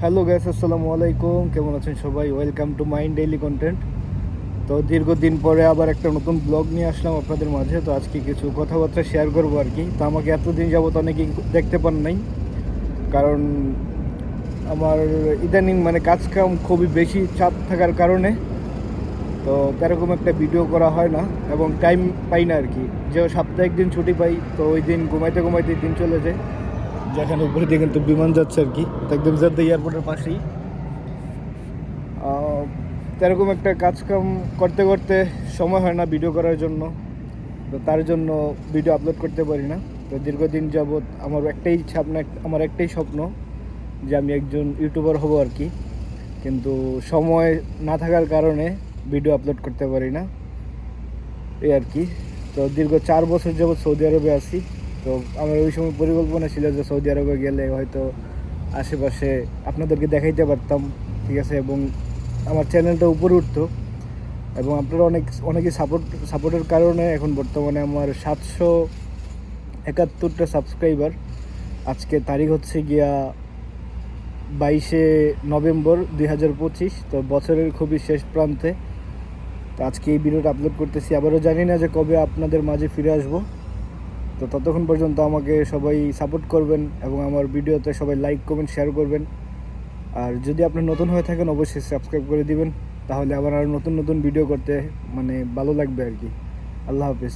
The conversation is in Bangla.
হ্যালো গাইস, আসসালামু আলাইকুম। কেমন আছেন সবাই? Welcome to mind daily content. তো দীর্ঘদিন পরে আবার একটা নতুন ব্লগ নিয়ে আসলাম আপনাদের মাঝে। তো আজকে কিছু কথাবার্তা শেয়ার করবো আর কি। তো আমাকে এতদিন যাবত অনেকেই দেখতে পান নাই, কারণ আমার ইদানিং কাজ কাম খুবই বেশি চাপ থাকার কারণে তো এরকম একটা ভিডিও করা হয় না এবং টাইম পাই না আর কি। যে সপ্তাহে একদিন ছুটি পাই, তো ওই দিন ঘুমাইতে ঘুমাইতে দিন চলে যায়। যেখানে উপরে দিয়ে কিন্তু বিমান যাচ্ছে আর কি, তো একদম জেদ্দা এয়ারপোর্টের পাশেই। তো এরকম একটা কাজ কাম করতে করতে সময় হয় না ভিডিও করার জন্য। তো তার জন্য ভিডিও আপলোড করতে পারি না। তো দীর্ঘদিন যাবৎ আমার একটাই স্বপ্ন, আমার একটাই স্বপ্ন যে আমি একজন ইউটিউবার হব আর কি। কিন্তু সময় না থাকার কারণে ভিডিও আপলোড করতে পারি না, এই আর কি। তো দীর্ঘ 4 বছর যাবৎ সৌদি আরবে আছি। তো আমার ওই সময় পরিকল্পনা ছিল যে সৌদি আরবে গেলে হয়তো আশেপাশে আপনাদেরকে দেখাইতে পারতাম, ঠিক আছে, এবং আমার চ্যানেলটা উপরে উঠতো। এবং আপনারা অনেকেই সাপোর্টের কারণে এখন বর্তমানে আমার 771টা সাবস্ক্রাইবার। আজকে তারিখ হচ্ছে গিয়া 22 নভেম্বর 2025। তো বছরের খুবই শেষ প্রান্তে তো আজকে এই ভিডিওটা আপলোড করতেছি। আবারও জানি না যে কবে আপনাদের মাঝে ফিরে আসবো। তো ততক্ষণ পর্যন্ত আমাকে সবাই সাপোর্ট করবেন এবং আমার ভিডিওতে সবাই লাইক কমেন্ট শেয়ার করবেন। আর যদি আপনি নতুন হয়ে থাকেন অবশ্যই সাবস্ক্রাইব করে দিবেন, তাহলে আবার আরও নতুন নতুন ভিডিও করতে ভালো লাগবে আর কি। আল্লাহ হাফিজ।